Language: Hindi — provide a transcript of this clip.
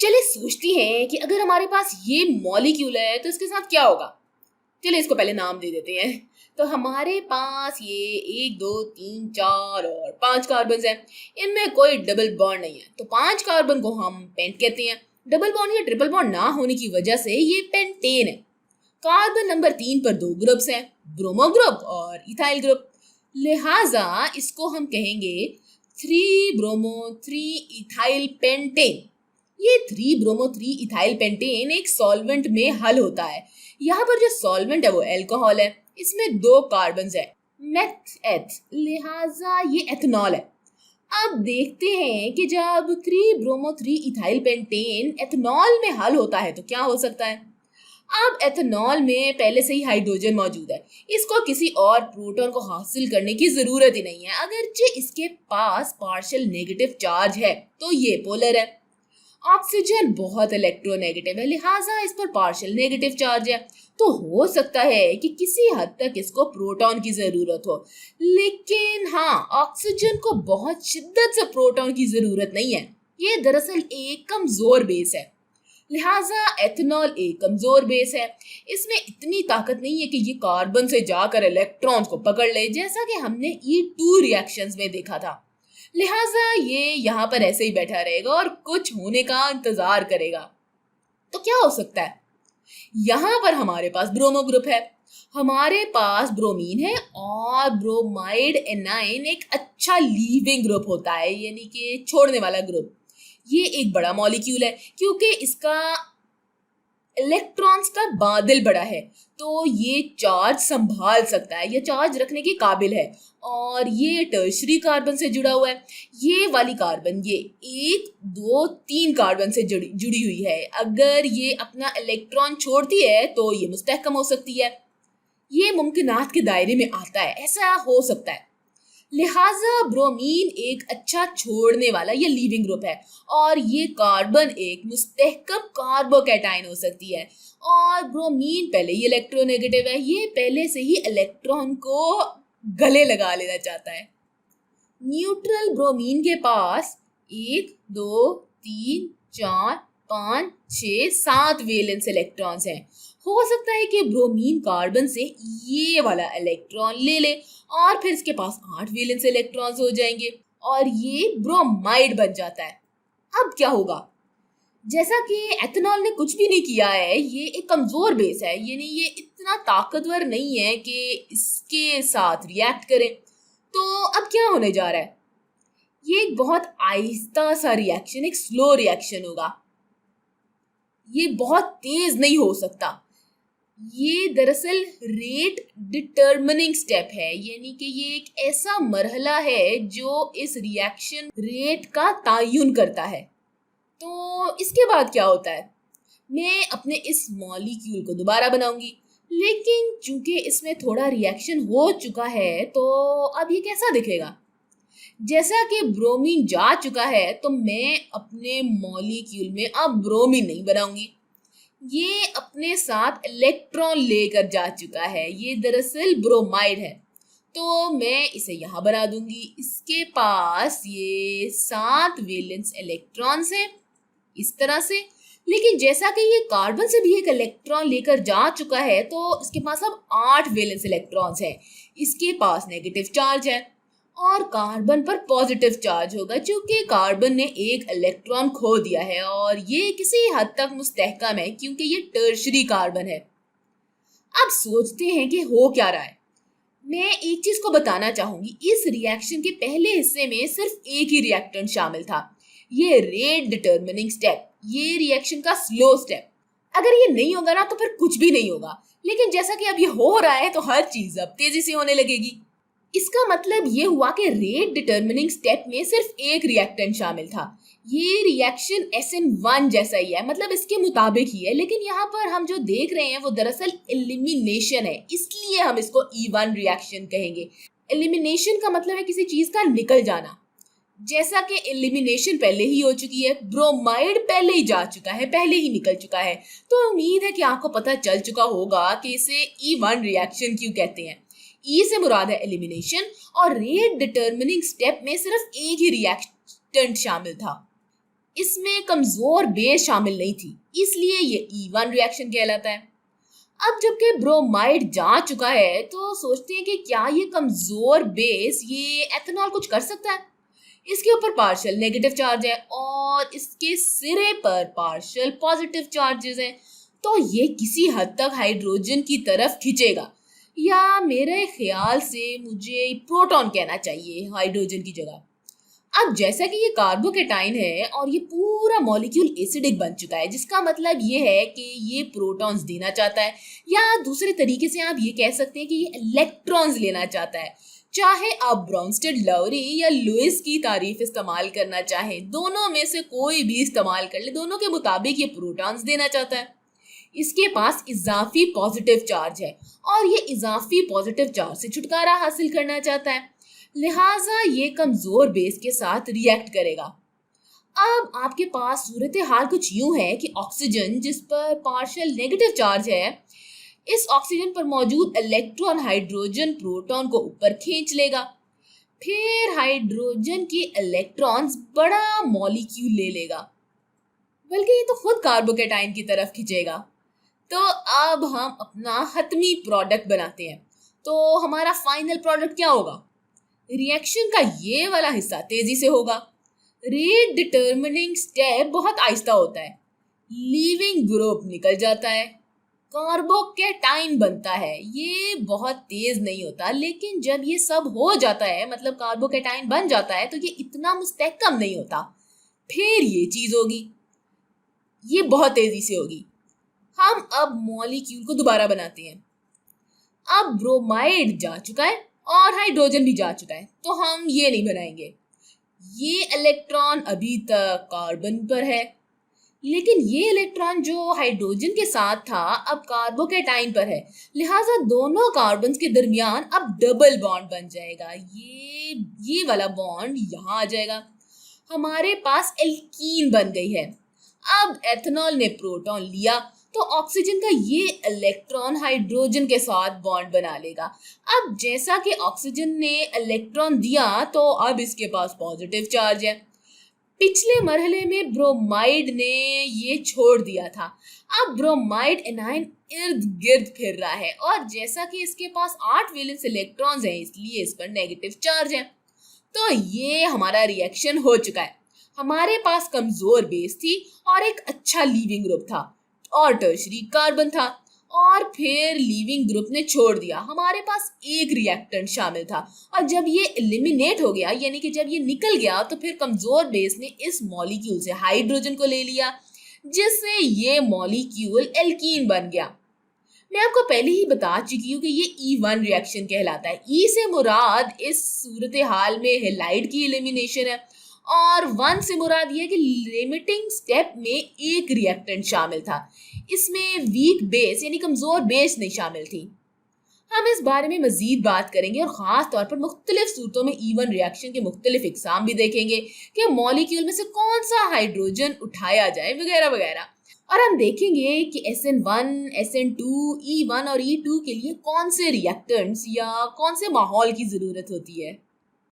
चलिए सोचते हैं कि अगर हमारे पास ये मॉलिक्यूल है तो इसके साथ क्या होगा। चलिए इसको पहले नाम दे देते हैं। तो हमारे पास ये 1 2 3 4 और 5 कार्बन हैं। इनमें कोई डबल बॉन्ड नहीं है तो 5 कार्बन को हम पेंट कहते हैं। डबल बॉन्ड या ट्रिपल बॉन्ड ना होने की वजह से ये पेंटेन है। कार्बन नंबर 3 पर 2 ग्रुप्स हैं, ब्रोमो ग्रुप और इथाइल ग्रुप। लिहाजा इसको हम कहेंगे 3 ब्रोमो 3 इथाइल पेंटेन। ये 3 ब्रोमो 3 इथाइल पेंटेन एक सॉल्वेंट में हल होता है। यहाँ पर जो सॉल्वेंट है वो अल्कोहल है। इसमें 2 कार्बन है, मेथ एथ, लिहाजा ये एथनॉल है। अब देखते हैं कि जब 3 ब्रोमो 3 इथाइल पेंटेन एथनॉल में हल होता है तो क्या हो सकता है। अब एथनॉल में पहले से ही हाइड्रोजन मौजूद है। इसको किसी और प्रोटॉन को हासिल करने की जरूरत ही नहीं है। अगरचे इसके पास पार्शियल नेगेटिव चार्ज है तो ये पोलर है। ऑक्सीजन बहुत इलेक्ट्रोनेगेटिव है, लिहाजा इस पर पार्शियल नेगेटिव चार्ज है। तो हो सकता है कि किसी हद तक इसको प्रोटॉन की जरूरत हो, लेकिन हाँ, ऑक्सीजन को बहुत शिद्दत से प्रोटॉन की जरूरत नहीं है। ये दरअसल एक कमजोर बेस है, लिहाजा एथेनॉल एक कमजोर बेस है। इसमें इतनी ताकत नहीं है कि ये कार्बन से जाकर इलेक्ट्रॉन्स को पकड़ ले, जैसा कि हमने E2 रिएक्शंस में देखा था। लिहाजा ये यहाँ पर ऐसे ही बैठा रहेगा और कुछ होने का इंतजार करेगा। तो क्या हो सकता है, यहाँ पर हमारे पास ब्रोमो ग्रुप है, हमारे पास ब्रोमीन है और ब्रोमाइड एनाइन एक अच्छा लीविंग ग्रुप होता है, यानी कि छोड़ने वाला ग्रुप। ये एक बड़ा मॉलिक्यूल है क्योंकि इसका इलेक्ट्रॉन्स का बादल बड़ा है, तो ये चार्ज संभाल सकता है, ये चार्ज रखने के काबिल है। और ये टर्शरी कार्बन से जुड़ा हुआ है। ये वाली कार्बन ये 1 2 3 कार्बन से जुड़ी हुई है। अगर ये अपना इलेक्ट्रॉन छोड़ती है तो ये मुस्तहकम हो सकती है। ये मुमकिनात के दायरे में आता है, ऐसा हो सकता है। लिहाजा ब्रोमीन एक अच्छा छोड़ने वाला ये लीविंग ग्रुप है और ये कार्बन एक मुस्तहकम कार्बोकैटायन हो सकती है। और ब्रोमीन पहले ही इलेक्ट्रोनेगेटिव है, ये पहले से ही इलेक्ट्रॉन को गले लगा लेना चाहता है। न्यूट्रल ब्रोमीन के पास 1 2 3 4 5 6 7 वैलेंस इलेक्ट्रॉन्स हैं। हो सकता है कि ब्रोमीन कार्बन से ये वाला इलेक्ट्रॉन ले ले और फिर इसके पास 8 वैलेंस इलेक्ट्रॉन्स हो जाएंगे और ये ब्रोमाइड बन जाता है। अब क्या होगा, जैसा कि एथेनॉल ने कुछ भी नहीं किया है, ये एक कमजोर बेस है, यानी ये इतना ताकतवर नहीं है कि इसके साथ रिएक्ट करे। तो अब क्या होने जा रहा है, ये एक बहुत आहिस्ता सा रिएक्शन, एक स्लो रिएक्शन होगा। ये बहुत तेज नहीं हो सकता। ये दरअसल रेट डिटर्मिनिंग स्टेप है, यानी कि ये एक ऐसा मरहला है जो इस रिएक्शन रेट का तयन करता है। तो इसके बाद क्या होता है, मैं अपने इस मॉलिक्यूल को दोबारा बनाऊंगी, लेकिन चूंकि इसमें थोड़ा रिएक्शन हो चुका है तो अब ये कैसा दिखेगा। जैसा कि ब्रोमीन जा चुका है तो मैं अपने मॉलिक्यूल में अब ब्रोमीन नहीं बनाऊंगी, ये अपने साथ इलेक्ट्रॉन लेकर जा चुका है। ये दरअसल ब्रोमाइड है, तो मैं इसे यहाँ बना दूंगी। इसके पास ये 7 वैलेंस इलेक्ट्रॉन्स हैं इस तरह से, लेकिन जैसा कि ये कार्बन से भी एक इलेक्ट्रॉन लेकर जा चुका है तो इसके पास अब 8 वैलेंस इलेक्ट्रॉन्स हैं। इसके पास नेगेटिव चार्ज है और कार्बन पर पॉजिटिव चार्ज होगा, क्योंकि कार्बन ने एक इलेक्ट्रॉन खो दिया है और ये किसी हद तक मुस्तहकम है क्योंकि ये टर्शरी कार्बन है। अब सोचते हैं कि हो क्या रहा है। मैं एक चीज को बताना चाहूंगी, इस रिएक्शन के पहले हिस्से में सिर्फ एक ही रिएक्टेंट शामिल था, ये रेट डिटर्मिनिंग स्टेप, ये रिएक्शन का स्लो स्टेप। अगर ये नहीं होगा ना तो फिर कुछ भी नहीं होगा, लेकिन जैसा कि अब ये हो रहा है तो हर चीज अब तेजी से होने लगेगी। इसका मतलब ये हुआ कि रेट डिटर्मिनिंग स्टेप में सिर्फ एक रिएक्टेंट शामिल था। ये रिएक्शन SN1 जैसा ही है, मतलब इसके मुताबिक ही है, लेकिन यहाँ पर हम जो देख रहे हैं वो दरअसल एलिमिनेशन है, इसलिए हम इसको E1 रिएक्शन कहेंगे। एलिमिनेशन का मतलब है किसी चीज का निकल जाना। जैसा कि एलिमिनेशन पहले ही हो चुकी है, ब्रोमाइड पहले ही जा चुका है, पहले ही निकल चुका है, तो उम्मीद है कि आपको पता चल चुका होगा कि इसे E1 रिएक्शन क्यों कहते हैं। E से मुराद है एलिमिनेशन और रेट डिटर्मिनिंग स्टेप में सिर्फ एक ही रिएक्टेंट शामिल था। इसमें कमजोर बेस शामिल नहीं थी, इसलिए ये E1 रिएक्शन कहलाता है। अब जबकि ब्रोमाइड जा चुका है तो सोचते हैं कि क्या ये कमजोर बेस ये एथेनॉल कुछ कर सकता है। इसके ऊपर पार्शियल नेगेटिव चार्ज है और इसके सिरे पर पार्शियल पॉजिटिव चार्जेस हैं, तो ये किसी हद तक हाइड्रोजन की तरफ खींचेगा, या मेरे ख्याल से मुझे प्रोटॉन कहना चाहिए हाइड्रोजन की जगह। अब जैसा कि ये कार्बोकेटाइन है और ये पूरा मॉलिक्यूल एसिडिक बन चुका है, जिसका मतलब ये है कि ये प्रोटॉन्स देना चाहता है, या दूसरे तरीके से आप ये कह सकते हैं कि ये इलेक्ट्रॉन्स लेना चाहता है। चाहे आप ब्राउनस्टेड लवरी या लुइस की तारीफ इस्तेमाल करना चाहें, दोनों में से कोई भी इस्तेमाल कर ले, दोनों के मुताबिक ये प्रोटॉन्स देना चाहता है। इसके पास इजाफी पॉजिटिव चार्ज है और ये इजाफी पॉजिटिव चार्ज से छुटकारा हासिल करना चाहता है, लिहाजा ये कमजोर बेस के साथ रिएक्ट करेगा। अब आपके पास सूरत हाल कुछ यूं है कि ऑक्सीजन जिस पर पार्शियल नेगेटिव चार्ज है, इस ऑक्सीजन पर मौजूद इलेक्ट्रॉन हाइड्रोजन प्रोटॉन को ऊपर खींच लेगा, फिर हाइड्रोजन के इलेक्ट्रॉन्स बड़ा मॉलिक्यूल ले लेगा, बल्कि ये तो खुद कार्बोकेटाइन की तरफ खींचेगा। तो अब हम अपना हतमी प्रोडक्ट बनाते हैं। तो हमारा फाइनल प्रोडक्ट क्या होगा? रिएक्शन का ये वाला हिस्सा तेजी से होगा। रेट डिटर्मिनिंग स्टेप बहुत आहिस्ता होता है। लीविंग ग्रुप निकल जाता है, कार्बोकेटाइन बनता है। ये बहुत तेज नहीं होता, लेकिन जब ये सब हो जाता है, मतलब कार्बोकेटाइन बन जाता है, तो ये इतना मुस्तहकम नहीं होता। फिर ये चीज होगी, ये बहुत तेजी से होगी। हम अब मॉलिक्यूल को दोबारा बनाते हैं। अब ब्रोमाइड जा चुका है और हाइड्रोजन भी जा चुका है, तो हम ये नहीं बनाएंगे। ये इलेक्ट्रॉन अभी तक कार्बन पर है, लेकिन ये इलेक्ट्रॉन जो हाइड्रोजन के साथ था अब कार्बोकेटाइन पर है, लिहाजा दोनों कार्बन्स के दरमियान अब डबल बॉन्ड बन जाएगा। ये वाला बॉन्ड यहाँ आ जाएगा, हमारे पास एल्कीन बन गई है। अब एथेनॉल ने प्रोटॉन लिया तो ऑक्सीजन का ये इलेक्ट्रॉन हाइड्रोजन के साथ बॉन्ड बना लेगा। अब जैसा कि ऑक्सीजन ने इलेक्ट्रॉन दिया तो अब इसके पास पॉजिटिव चार्ज है। पिछले मरहले में ब्रोमाइड ने ये छोड़ दिया था, अब ब्रोमाइड एनायन इर्द गिर्द फिर रहा है और जैसा कि इसके पास 8 वैलेंस इलेक्ट्रॉन्स हैं, इसलिए इस पर नेगेटिव चार्ज है। तो ये हमारा रिएक्शन हो चुका है। हमारे पास कमजोर बेस थी और एक अच्छा लीविंग ग्रुप था और टर्शरी कार्बन था, और फिर लीविंग ग्रुप ने छोड़ दिया। हमारे पास एक रिएक्टेंट शामिल था और जब ये एलिमिनेट हो गया, यानी कि जब ये निकल गया, तो फिर कमजोर बेस ने इस मॉलिक्यूल से हाइड्रोजन को ले लिया, जिससे ये मॉलिक्यूल एल्कीन बन गया। मैं आपको पहले ही बता चुकी हूँ कि ये E1 रिएक्शन कहलाता है। E से मुराद इस सूरत हाल में हेलाइड की एलिमिनेशन है और 1 से मुराद ये कि लिमिटिंग स्टेप में एक रिएक्टेंट शामिल था, इसमें वीक बेस यानी कमजोर बेस नहीं शामिल थी। हम इस बारे में मजीद बात करेंगे और ख़ास तौर पर मुख्तलिफ सूरतों में E1 रिएक्शन के मुख्तलिफ इकसाम भी देखेंगे कि मॉलिक्यूल में से कौन सा हाइड्रोजन उठाया जाए वगैरह वगैरह। और हम देखेंगे कि SN1, SN2, E1 और E2 के लिए कौन से रिएक्टेंट्स या कौन से माहौल की ज़रूरत होती है।